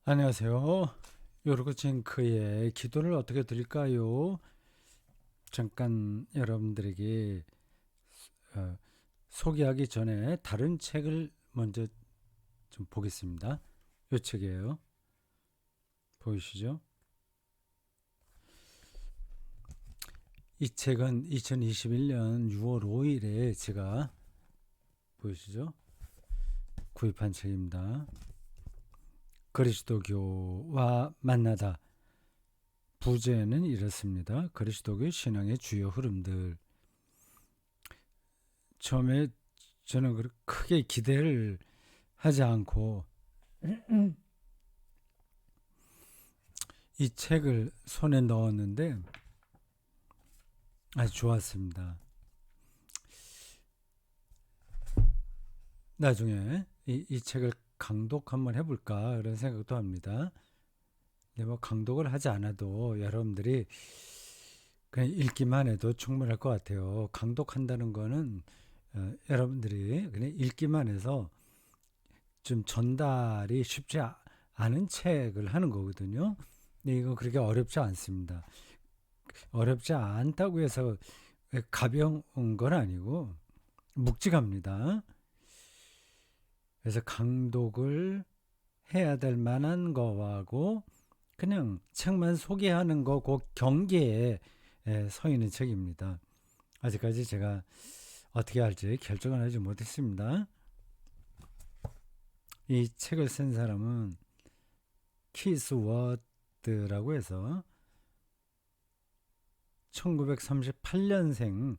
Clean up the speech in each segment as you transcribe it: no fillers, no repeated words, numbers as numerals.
안녕하세요. 요르고쳔크의 기도를 어떻게 드릴까요? 잠깐 여러분들에게 어, 소개하기 전에 다른 책을 먼저 좀 보겠습니다. 이 책이에요. 보이시죠? 이 책은 2021년 6월 5일에 제가 보이시죠? 구입한 책입니다. 그리스도교와 만나다. 부제는 이렇습니다. 그리스도교 신앙의 주요 흐름들. 처음에 저는 크게 기대를 하지 않고 이 책을 손에 넣었는데 아주 좋았습니다. 나중에 이 책을 강독 한번 해볼까 그런 생각도 합니다. 근데 뭐 강독을 하지 않아도 여러분들이 그냥 읽기만 해도 충분할 것 같아요. 강독한다는 거는 여러분들이 그냥 읽기만 해서 좀 전달이 쉽지 않은 책을 하는 거거든요. 근데 이거 그렇게 어렵지 않습니다. 어렵지 않다고 해서 가벼운 건 아니고 묵직합니다. 그래서 강독을 해야 될 만한 거하고 그냥 책만 소개하는 거 그 경계에 서 있는 책입니다. 아직까지 제가 어떻게 할지 결정을 하지 못했습니다. 이 책을 쓴 사람은 키스 워드라고 해서 1938년생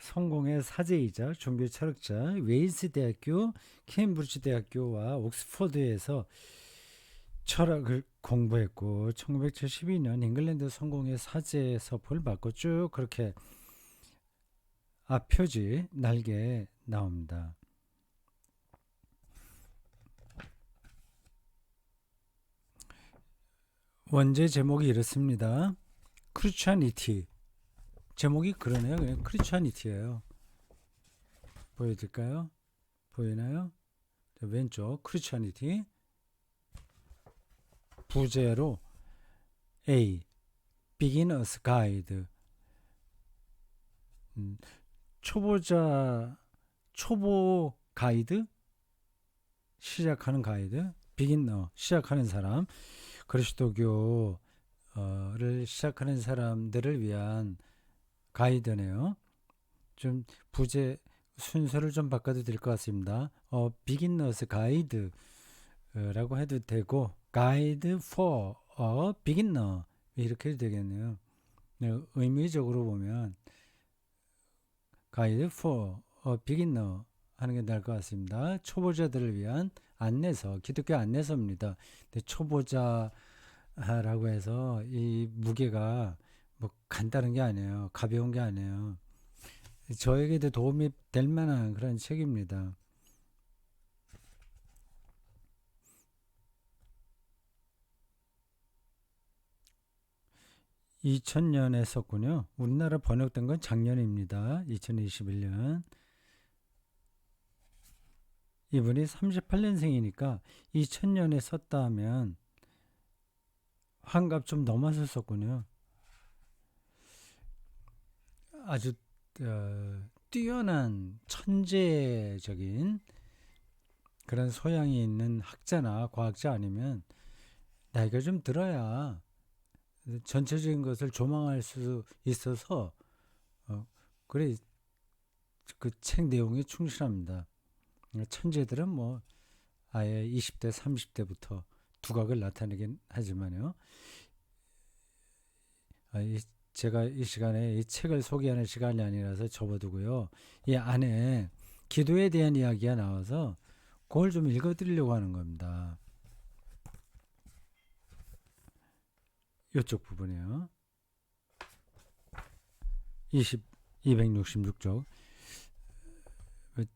성공의 사제이자 종교 철학자, 웨일스 대학교, 케임브리지 대학교와 옥스퍼드에서 철학을 공부했고 1972년 잉글랜드 성공의 사제 서포를 받고 쭉 그렇게 앞표지 날개 나옵니다. 원제 제목이 이렇습니다. 크리스찬니티. 제목이 그러네요. 그냥 크리스찬니티예요. 보여드릴까요? 보이나요? 왼쪽 크리스찬니티. 부제로 A. Beginner's Guide. 초보 가이드, 시작하는 가이드, 비기너, 시작하는 사람, 그리스도교를 시작하는 사람들을 위한 가이드네요. 좀 부제 순서를 좀 바꿔도 될 것 같습니다. 비기너스 가이드라고 해도 되고, 가이드 for a beginner 이렇게 해도 되겠네요. 네, 의미적으로 보면 가이드 for a beginner 하는 게 나을 것 같습니다. 초보자들을 위한 안내서, 기독교 안내서입니다. 근데 초보자라고 해서 이 무게가 뭐 간단한 게 아니에요. 가벼운 게 아니에요. 저에게도 도움이 될 만한 그런 책입니다. (2000년에) 썼군요. 우리나라 번역된 건 작년입니다. 2021년. 이분이 38년생이니까 2000년에 썼다 하면 환갑 좀 넘어서 썼군요. 아주 뛰어난 천재적인 그런 소양이 있는 학자나 과학자 아니면 나이가 좀 들어야 전체적인 것을 조망할 수 있어서 그래 그 책 내용에 충실합니다. 천재들은 뭐 아예 20대 30대부터 두각을 나타내긴 하지만요. 제가 이 시간에 이 책을 소개하는 시간이 아니라서 접어두고요. 이 안에 기도에 대한 이야기가 나와서 그걸 좀 읽어드리려고 하는 겁니다. 이쪽 부분이요. 266쪽.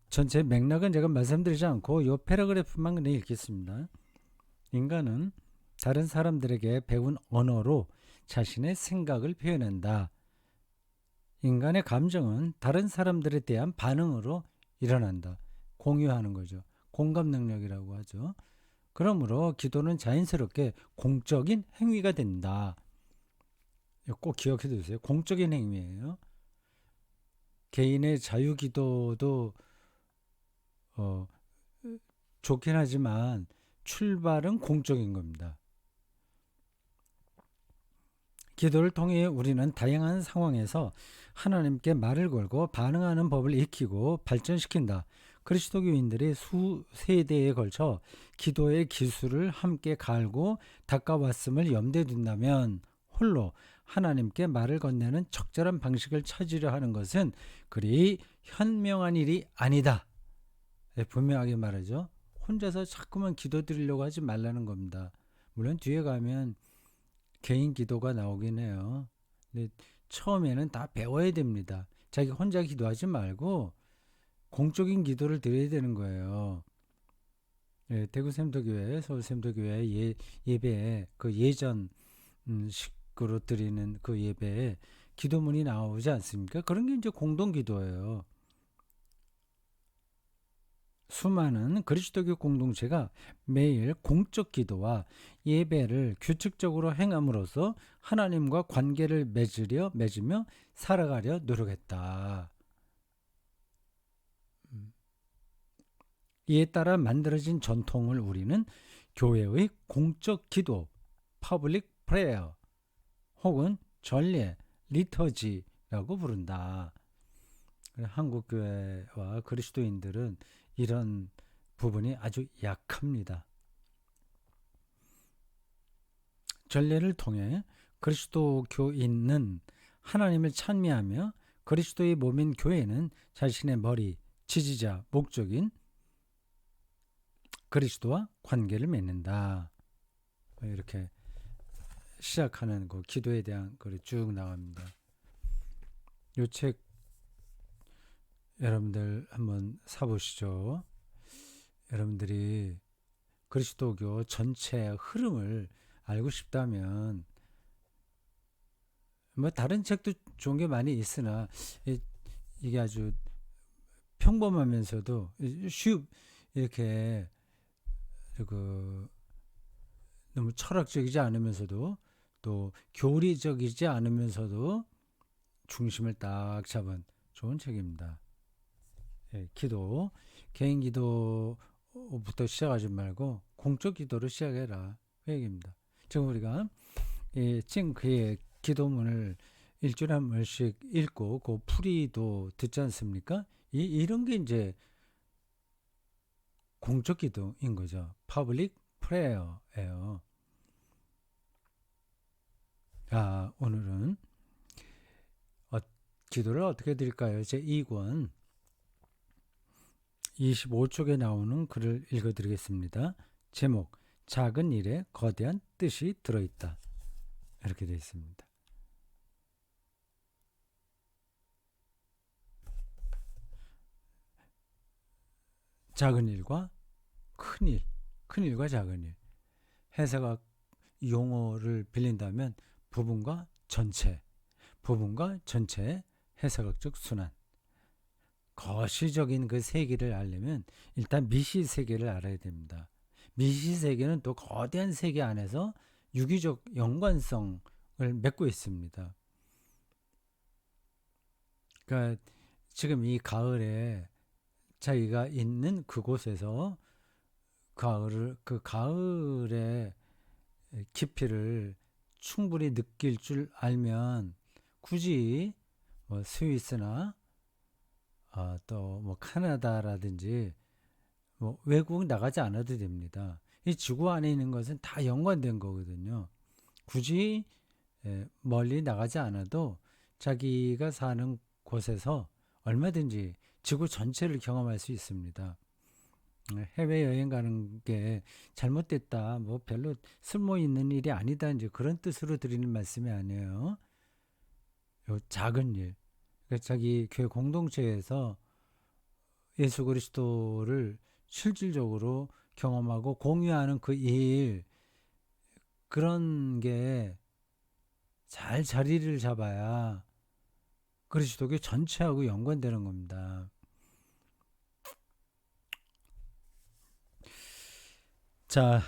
전체 맥락은 제가 말씀드리지 않고 이 패러그래프만 그냥 읽겠습니다. 인간은 다른 사람들에게 배운 언어로 자신의 생각을 표현한다. 인간의 감정은 다른 사람들에 대한 반응으로 일어난다. 공유하는 거죠. 공감 능력이라고 하죠. 그러므로 기도는 자연스럽게 공적인 행위가 된다. 이거 꼭 기억해 두세요. 공적인 행위예요. 개인의 자유 기도도 어, 좋긴 하지만 출발은 공적인 겁니다. 기도를 통해 우리는 다양한 상황에서 하나님께 말을 걸고 반응하는 법을 익히고 발전시킨다. 그리스도교인들이 수세대에 걸쳐 기도의 기술을 함께 갈고 닦아왔음을 염두에 둔다면 홀로 하나님께 말을 건네는 적절한 방식을 찾으려 하는 것은 그리 현명한 일이 아니다. 분명하게 말하죠. 혼자서 자꾸만 기도드리려고 하지 말라는 겁니다. 물론 뒤에 가면 개인 기도가 나오긴 해요. 근데 처음에는 다 배워야 됩니다. 자기 혼자 기도하지 말고 공적인 기도를 드려야 되는 거예요. 예, 대구 샘도교회, 서울 샘도교회 예배에 그 예전 식으로 드리는 그 예배에 기도문이 나오지 않습니까? 그런 게 이제 공동 기도예요. 수많은 그리스도교 공동체가 매일 공적 기도와 예배를 규칙적으로 행함으로써 하나님과 관계를 맺으며 살아가려 노력했다. 이에 따라 만들어진 전통을 우리는 교회의 공적 기도, 퍼블릭 프레이어 혹은 전례, 리터지라고 부른다. 한국 교회와 그리스도인들은 이런 부분이 아주 약합니다. 전례를 통해 그리스도교인은 하나님을 찬미하며 그리스도의 몸인 교회는 자신의 머리, 지지자, 목적인 그리스도와 관계를 맺는다. 이렇게 시작하는 그 기도에 대한 글이 쭉 나옵니다. 이 책 여러분들 한번 사보시죠. 여러분들이 그리스도교 전체의 흐름을 알고 싶다면 뭐 다른 책도 좋은 게 많이 있으나 이게 아주 평범하면서도 이렇게 그 너무 철학적이지 않으면서도 또 교리적이지 않으면서도 중심을 딱 잡은 좋은 책입니다. 예, 기도, 개인 기도부터 시작하지 말고 공적 기도로 시작해라. 그 얘기입니다. 지금 우리가 그의 기도문을 일주일에 한 번씩 읽고 그 풀이도 듣지 않습니까? 이런 게 이제 공적 기도인 거죠. Public Prayer예요. 오늘은 기도를 어떻게 드릴까요? 제 2권 25쪽에 나오는 글을 읽어드리겠습니다. 제목, 작은 일에 거대한 뜻이 들어있다. 이렇게 되어 있습니다. 작은 일과 큰 일, 큰 일과 작은 일. 해석학 용어를 빌린다면 부분과 전체, 부분과 전체의 해석학적 순환. 거시적인 그 세계를 알려면 일단 미시 세계를 알아야 됩니다. 미시 세계는 또 거대한 세계 안에서 유기적 연관성을 맺고 있습니다. 그러니까 지금 이 가을에 자기가 있는 그곳에서 그 가을의 깊이를 충분히 느낄 줄 알면 굳이 뭐 스위스나 또 뭐 카나다라든지 뭐 외국 나가지 않아도 됩니다. 이 지구 안에 있는 것은 다 연관된 거거든요. 굳이 멀리 나가지 않아도 자기가 사는 곳에서 얼마든지 지구 전체를 경험할 수 있습니다. 해외여행 가는 게 잘못됐다, 뭐 별로 쓸모 있는 일이 아니다, 이제 그런 뜻으로 드리는 말씀이 아니에요. 요 작은 일, 그러니까 자기 교회 공동체에서 예수 그리스도를 실질적으로 경험하고 공유하는 그 일, 그런 게 잘 자리를 잡아야 그리스도교 전체하고 연관되는 겁니다. 자,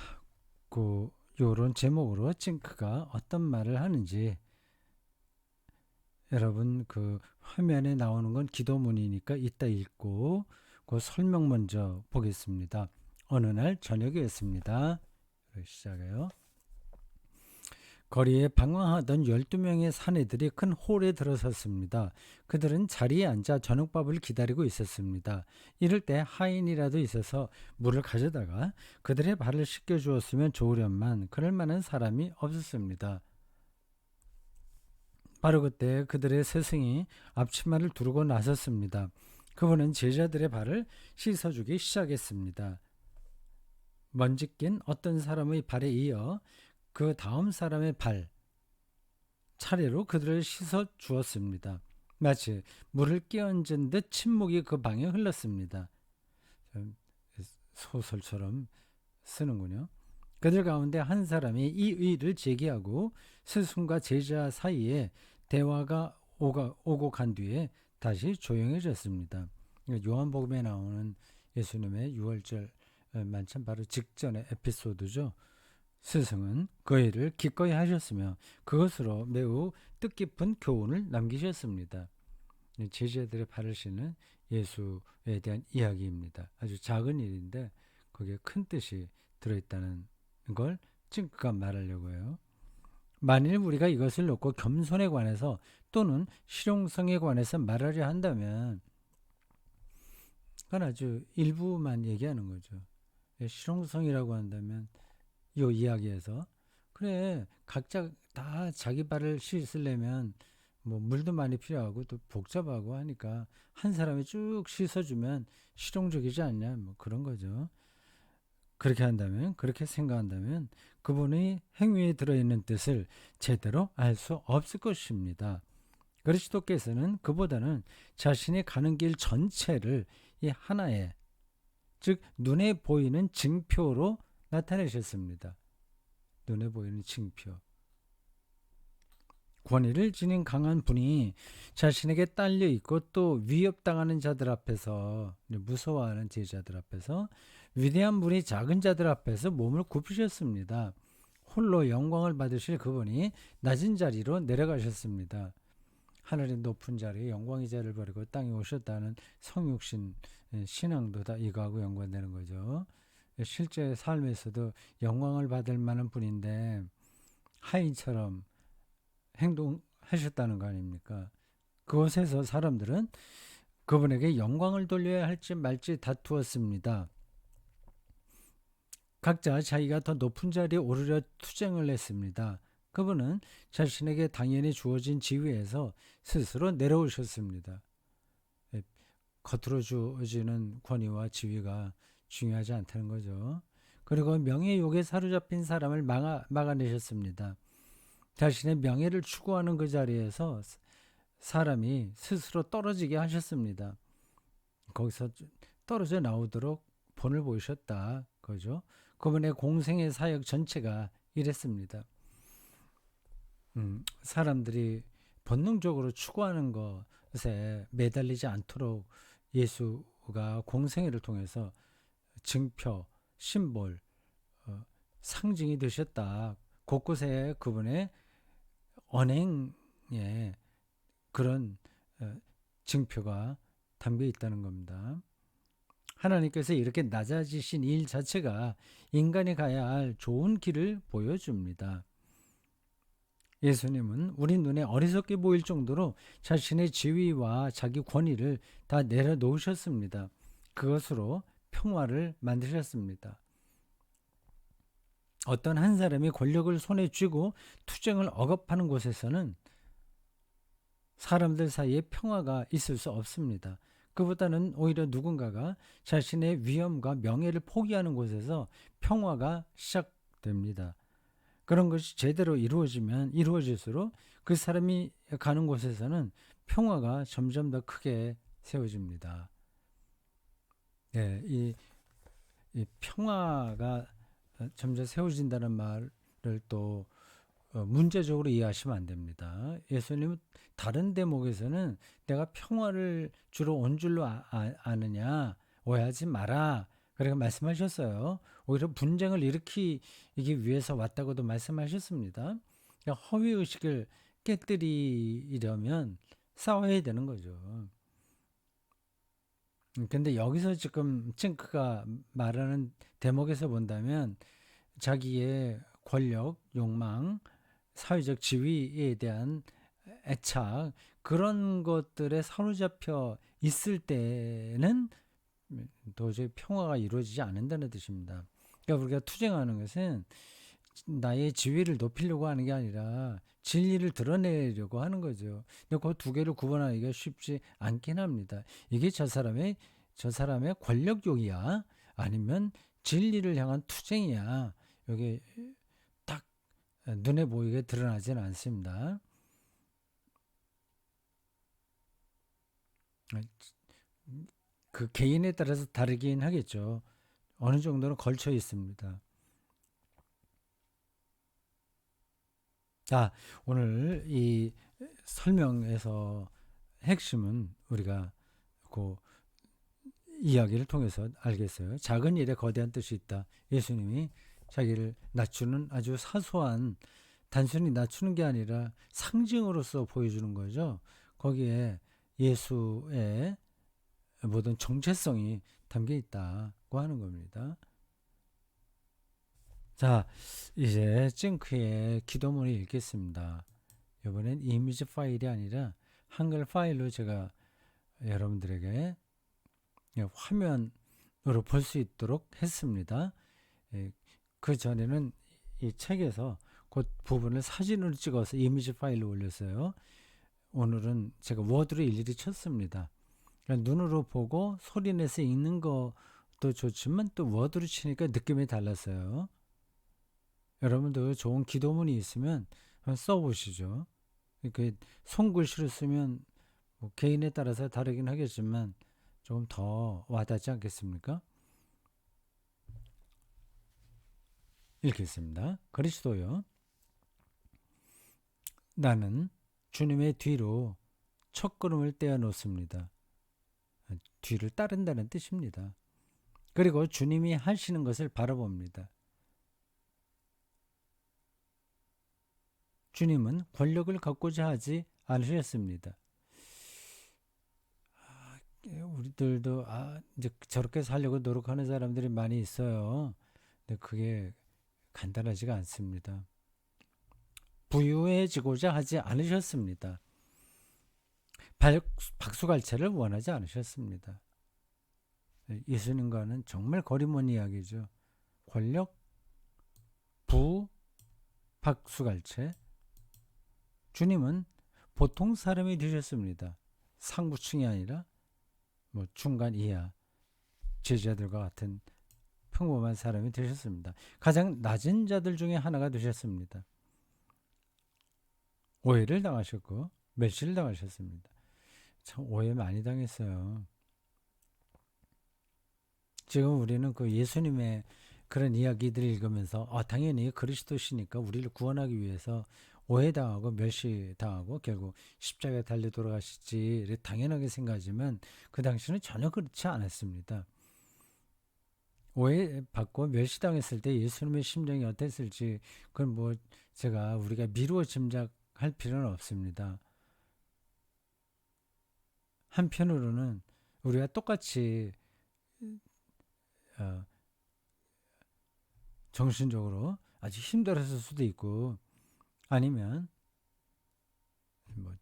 요런 제목으로 징크가 어떤 말을 하는지 여러분 화면에 나오는 건 기도문이니까 이따 읽고 그 설명 먼저 보겠습니다. 어느 날 저녁이었습니다. 시작해요. 거리에 방황하던 12명의 사내들이 큰 홀에 들어섰습니다. 그들은 자리에 앉아 저녁밥을 기다리고 있었습니다. 이럴 때 하인이라도 있어서 물을 가져다가 그들의 발을 씻겨 주었으면 좋으련만 그럴 만한 사람이 없었습니다. 바로 그때 그들의 스승이 앞치마를 두르고 나섰습니다. 그분은 제자들의 발을 씻어주기 시작했습니다. 먼지 낀 어떤 사람의 발에 이어 그 다음 사람의 발, 차례로 그들을 씻어 주었습니다. 마치 물을 끼얹은 듯 침묵이 그 방에 흘렀습니다. 소설처럼 쓰는군요. 그들 가운데 한 사람이 이 의의를 제기하고 스승과 제자 사이에 대화가 오고 간 뒤에 다시 조용해졌습니다. 요한복음에 나오는 예수님의 유월절 만찬 바로 직전의 에피소드죠. 스승은 그 일을 기꺼이 하셨으며 그것으로 매우 뜻깊은 교훈을 남기셨습니다. 제자들의 발을 씻는 예수에 대한 이야기입니다. 아주 작은 일인데 거기에 큰 뜻이 들어있다는 걸 찡크가 말하려고 해요. 만일 우리가 이것을 놓고 겸손에 관해서 또는 실용성에 관해서 말하려 한다면 그건 아주 일부만 얘기하는 거죠. 실용성이라고 한다면 이 이야기에서 그래 각자 다 자기 발을 씻으려면 뭐 물도 많이 필요하고 또 복잡하고 하니까 한 사람이 쭉 씻어주면 실용적이지 않냐 뭐 그런 거죠. 그렇게 한다면 그렇게 생각한다면 그분의 행위에 들어있는 뜻을 제대로 알 수 없을 것입니다. 그리스도께서는 그보다는 자신이 가는 길 전체를 이 하나의 즉 눈에 보이는 징표로 나타내셨습니다. 눈에 보이는 징표. 권위를 지닌 강한 분이 자신에게 딸려 있고 또 위협당하는 자들 앞에서 무서워하는 제자들 앞에서 위대한 분이 작은 자들 앞에서 몸을 굽히셨습니다. 홀로 영광을 받으실 그분이 낮은 자리로 내려가셨습니다. 하늘의 높은 자리에 영광의 자리를 버리고 땅에 오셨다는 성육신 신앙도 다 이거하고 연관되는 거죠. 실제 삶에서도 영광을 받을 만한 분인데 하인처럼 행동하셨다는 거 아닙니까? 그곳에서 사람들은 그분에게 영광을 돌려야 할지 말지 다투었습니다. 각자 자기가 더 높은 자리에 오르려 투쟁을 했습니다. 그분은 자신에게 당연히 주어진 지위에서 스스로 내려오셨습니다. 겉으로 주어지는 권위와 지위가 중요하지 않다는 거죠. 그리고 명예욕에 사로잡힌 사람을 막아내셨습니다. 자신의 명예를 추구하는 그 자리에서 사람이 스스로 떨어지게 하셨습니다. 거기서 떨어져 나오도록 본을 보이셨다. 그죠? 그분의 공생의 사역 전체가 이랬습니다. 사람들이 본능적으로 추구하는 것에 매달리지 않도록 예수가 공생애를 통해서 증표, 심볼, 상징이 되셨다. 곳곳에 그분의 언행에 그런 증표가 담겨 있다는 겁니다. 하나님께서 이렇게 낮아지신 일 자체가 인간이 가야 할 좋은 길을 보여줍니다. 예수님은 우리 눈에 어리석게 보일 정도로 자신의 지위와 자기 권위를 다 내려놓으셨습니다. 그것으로 평화를 만드셨습니다. 어떤 한 사람이 권력을 손에 쥐고 투쟁을 억압하는 곳에서는 사람들 사이에 평화가 있을 수 없습니다. 그보다는 오히려 누군가가 자신의 위엄과 명예를 포기하는 곳에서 평화가 시작됩니다. 그런 것이 제대로 이루어질수록 그 사람이 가는 곳에서는 평화가 점점 더 크게 세워집니다. 네, 이 평화가 점점 세워진다는 말을 또 문제적으로 이해하시면 안 됩니다. 예수님은 다른 대목에서는 내가 평화를 주러 온 줄로 아느냐 오해하지 마라 그러니까 말씀하셨어요. 오히려 분쟁을 일으키기 위해서 왔다고도 말씀하셨습니다. 그러니까 허위의식을 깨뜨리려면 싸워야 되는 거죠. 근데 여기서 지금 찡크가 말하는 대목에서 본다면 자기의 권력, 욕망, 사회적 지위에 대한 애착 그런 것들에 사로잡혀 있을 때는 도저히 평화가 이루어지지 않는다는 뜻입니다. 그러니까 우리가 투쟁하는 것은 나의 지위를 높이려고 하는 게 아니라 진리를 드러내려고 하는 거죠. 근데 그 두 개를 구분하기가 쉽지 않긴 합니다. 이게 저 사람의 권력욕이야? 아니면 진리를 향한 투쟁이야? 이게 딱 눈에 보이게 드러나지는 않습니다. 그 개인에 따라서 다르긴 하겠죠. 어느 정도는 걸쳐 있습니다. 자, 오늘 이 설명에서 핵심은 우리가 그 이야기를 통해서 알겠어요. 작은 일에 거대한 뜻이 있다. 예수님이 자기를 낮추는 아주 사소한 단순히 낮추는 게 아니라 상징으로서 보여주는 거죠. 거기에 예수의 모든 정체성이 담겨 있다고 하는 겁니다. 자, 이제 찡크의 기도문을 읽겠습니다. 이번엔 이미지 파일이 아니라 한글 파일로 제가 여러분들에게 화면으로 볼 수 있도록 했습니다. 그 전에는 이 책에서 그 부분을 사진으로 찍어서 이미지 파일로 올렸어요. 오늘은 제가 워드로 일일이 쳤습니다. 그러니까 눈으로 보고 소리 내서 읽는 것도 좋지만 또 워드로 치니까 느낌이 달랐어요. 여러분도 좋은 기도문이 있으면 한번 써보시죠. 그 손글씨로 쓰면 뭐 개인에 따라서 다르긴 하겠지만 좀 더 와닿지 않겠습니까? 읽겠습니다. 그리스도여, 나는 주님의 뒤로 첫걸음을 떼어 놓습니다. 뒤를 따른다는 뜻입니다. 그리고 주님이 하시는 것을 바라봅니다. 주님은 권력을 갖고자 하지 않으셨습니다. 우리들도 이제 저렇게 살려고 노력하는 사람들이 많이 있어요. 근데 그게 간단하지가 않습니다. 부유해지고자 하지 않으셨습니다. 박수갈채를 원하지 않으셨습니다. 예수님과는 정말 거리 먼 이야기죠. 권력, 부, 박수갈채. 주님은 보통 사람이 되셨습니다. 상부층이 아니라 뭐 중간 이하 제자들과 같은 평범한 사람이 되셨습니다. 가장 낮은 자들 중에 하나가 되셨습니다. 오해를 당하셨고 멸시를 당하셨습니다. 참 오해 많이 당했어요. 지금 우리는 그 예수님의 그런 이야기들을 읽으면서 당연히 그리스도시니까 우리를 구원하기 위해서 오해당하고 멸시당하고 결국 십자가에 달려 돌아가시지 당연하게 생각하지만 그 당시는 전혀 그렇지 않았습니다. 오해받고 멸시당했을 때 예수님의 심정이 어땠을지 그건 뭐 우리가 미루어 짐작할 필요는 없습니다. 한편으로는 우리가 똑같이 정신적으로 아주 힘들었을 수도 있고 아니면 뭐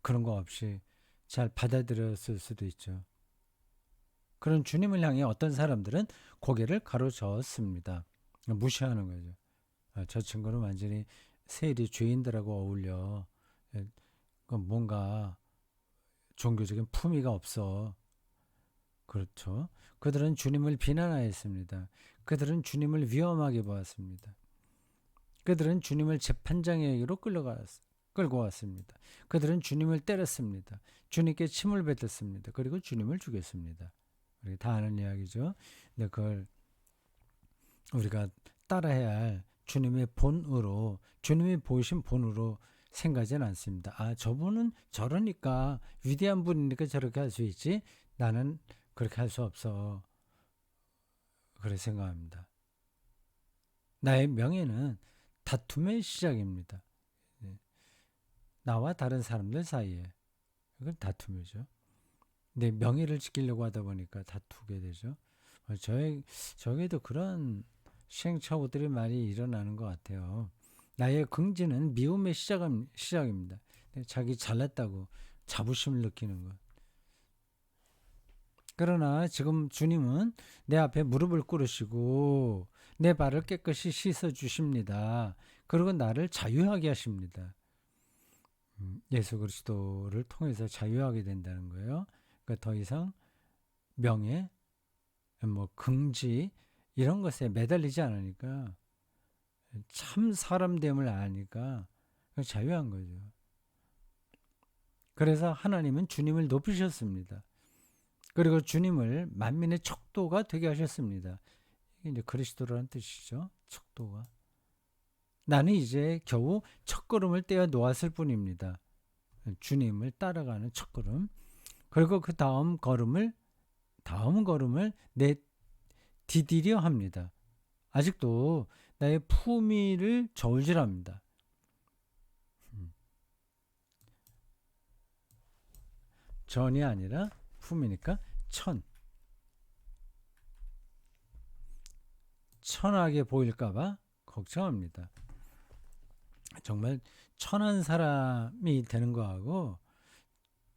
그런 거 없이 잘 받아들였을 수도 있죠. 그런 주님을 향해 어떤 사람들은 고개를 가로저었습니다. 무시하는 거죠. 저 친구는 완전히 세리 죄인들하고 어울려. 뭔가 종교적인 품위가 없어. 그렇죠. 그들은 주님을 비난하였습니다. 그들은 주님을 위험하게 보았습니다. 그들은 주님을 재판장에게로 끌고 왔습니다. 그들은 주님을 때렸습니다. 주님께 침을 뱉었습니다. 그리고 주님을 죽였습니다. 우리 다 아는 이야기죠. 근데 그걸 우리가 따라해야 할 주님의 본으로, 주님이 보이신 본으로 생각하지는 않습니다. 저분은 저러니까 위대한 분이니까 저렇게 할 수 있지. 나는 그렇게 할 수 없어. 그렇게 생각합니다. 나의 명예는 다툼의 시작입니다. 네. 나와 다른 사람들 사이에. 그건 다툼이죠. 내 명예를 지키려고 하다 보니까 다투게 되죠. 저에게도 그런 시행착오들이 많이 일어나는 것 같아요. 나의 긍지는 미움의 시작입니다. 자기 잘났다고 자부심을 느끼는 것. 그러나 지금 주님은 내 앞에 무릎을 꿇으시고 내 발을 깨끗이 씻어 주십니다. 그리고 나를 자유하게 하십니다. 예수 그리스도를 통해서 자유하게 된다는 거예요. 그러니까 더 이상 명예, 뭐 긍지 이런 것에 매달리지 않으니까 참 사람됨을 아니까 자유한 거죠. 그래서 하나님은 주님을 높이셨습니다. 그리고 주님을 만민의 척도가 되게 하셨습니다. 이게 이제 그리스도라는 뜻이죠. 척도가. 나는 이제 겨우 첫걸음을 떼어 놓았을 뿐입니다. 주님을 따라가는 첫걸음. 그리고 그 다음 걸음을 내 디디려 합니다. 아직도 나의 품위를 저울질합니다. 전이 아니라 품이니까 천하게 보일까봐 걱정합니다. 정말 천한 사람이 되는 거하고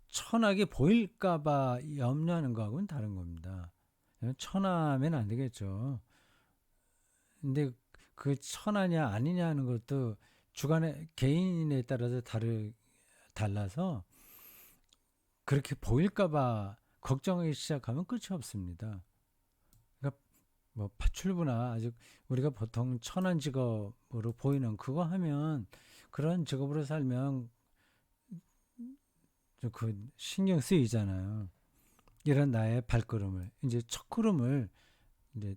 천하게 보일까봐 염려하는 거하고는 다른 겁니다. 천하면 안 되겠죠. 근데 그 천하냐 아니냐 하는 것도 주관의 개인에 따라서 달라서 그렇게 보일까봐 걱정하기 시작하면 끝이 없습니다. 그러니까 뭐 파출부나 아직 우리가 보통 천한 직업으로 보이는 그거 하면 그런 직업으로 살면 그 신경 쓰이잖아요. 이런 나의 발걸음을 이제 첫걸음을 이제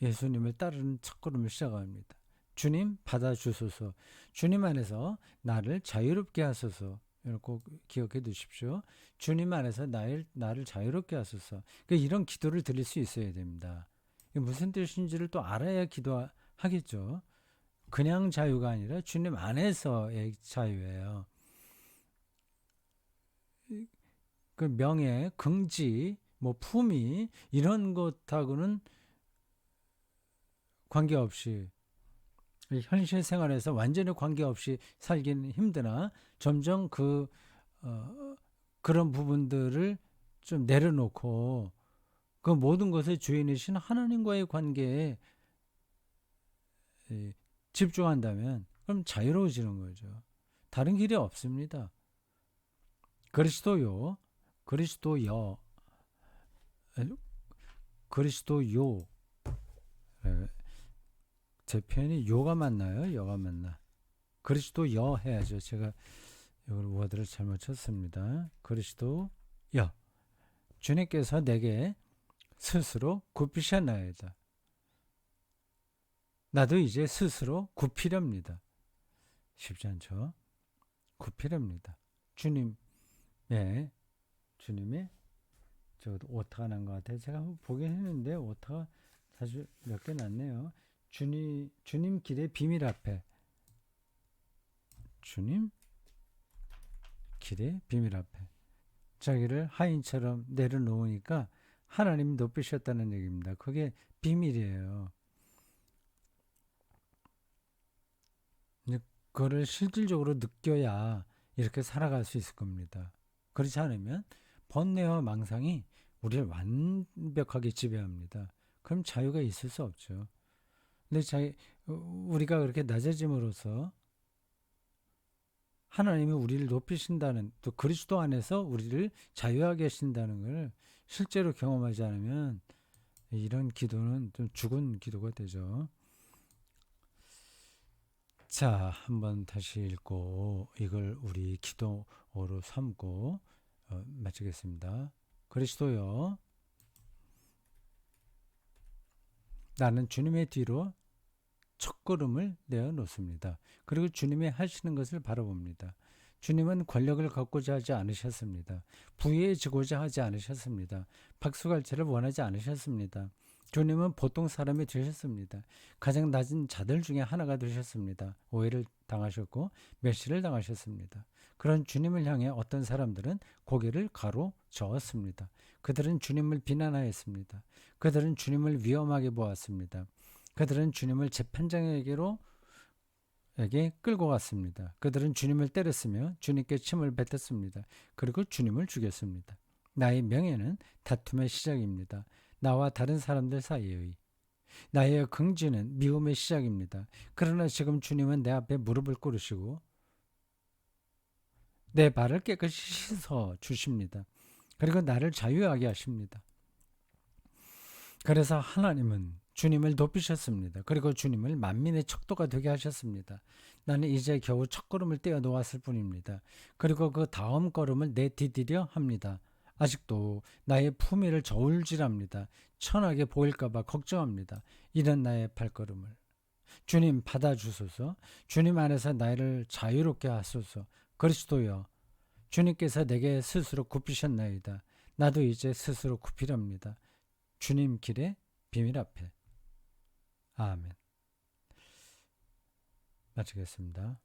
예수님을 따르는 첫걸음을 시작합니다. 주님 받아주소서. 주님 안에서 나를 자유롭게 하소서. 꼭 기억해 두십시오. 주님 안에서 나를 자유롭게 하소서. 이런 기도를 드릴 수 있어야 됩니다. 무슨 뜻인지를 또 알아야 기도하겠죠. 그냥 자유가 아니라 주님 안에서의 자유예요. 그 명예, 긍지, 뭐 품위 이런 것하고는 관계없이 현실 생활에서 완전히 관계없이 살기는 힘드나 점점 그런 부분들을 좀 내려놓고 그 모든 것의 주인이신 하나님과의 관계에 집중한다면 그럼 자유로워지는 거죠. 다른 길이 없습니다. 그리스도요, 그리스도요. 제 표현이 요가 맞나요? 여가 맞나? 그리스도여 해야죠. 제가 이걸 워드를 잘못 쳤습니다. 그리스도여. 주님께서 내게 스스로 굽히셨나이다. 나도 이제 스스로 굽히렵니다. 쉽지 않죠? 굽히렵니다. 주님의 저 오타가 난 것 같아요. 제가 한번 보긴 했는데 오타가 사실 몇 개 났네요. 주님 길의 비밀 앞에 주님 길의 비밀 앞에 자기를 하인처럼 내려놓으니까 하나님이 높이셨다는 얘기입니다. 그게 비밀이에요. 그거를 실질적으로 느껴야 이렇게 살아갈 수 있을 겁니다. 그렇지 않으면 번뇌와 망상이 우리를 완벽하게 지배합니다. 그럼 자유가 있을 수 없죠. 근데 우리가 그렇게 낮아짐으로써 하나님이 우리를 높이신다는, 또 그리스도 안에서 우리를 자유하게 하신다는 걸 실제로 경험하지 않으면 이런 기도는 좀 죽은 기도가 되죠. 자, 한번 다시 읽고 이걸 우리 기도로 삼고 마치겠습니다. 그리스도여, 나는 주님의 뒤로 첫걸음을 내어 놓습니다. 그리고 주님이 하시는 것을 바라봅니다. 주님은 권력을 갖고자 하지 않으셨습니다. 부유해지고자 하지 않으셨습니다. 박수갈채를 원하지 않으셨습니다. 주님은 보통 사람이 되셨습니다. 가장 낮은 자들 중에 하나가 되셨습니다. 오해를 당하셨고 멸시를 당하셨습니다. 그런 주님을 향해 어떤 사람들은 고개를 가로저었습니다. 그들은 주님을 비난하였습니다. 그들은 주님을 위험하게 보았습니다. 그들은 주님을 재판장에게 끌고 갔습니다. 그들은 주님을 때렸으며 주님께 침을 뱉었습니다. 그리고 주님을 죽였습니다. 나의 명예는 다툼의 시작입니다. 나와 다른 사람들 사이의 나의 긍지는 미움의 시작입니다. 그러나 지금 주님은 내 앞에 무릎을 꿇으시고 내 발을 깨끗이 씻어 주십니다. 그리고 나를 자유하게 하십니다. 그래서 하나님은 주님을 높이셨습니다. 그리고 주님을 만민의 척도가 되게 하셨습니다. 나는 이제 겨우 첫 걸음을 떼어 놓았을 뿐입니다. 그리고 그 다음 걸음을 내디디려 합니다. 아직도 나의 품위를 저울질합니다. 천하게 보일까봐 걱정합니다. 이런 나의 발걸음을 주님 받아주소서. 주님 안에서 나를 자유롭게 하소서. 그리스도여, 주님께서 내게 스스로 굽히셨나이다. 나도 이제 스스로 굽히렵니다. 주님 길의 비밀 앞에. 아멘. 마치겠습니다.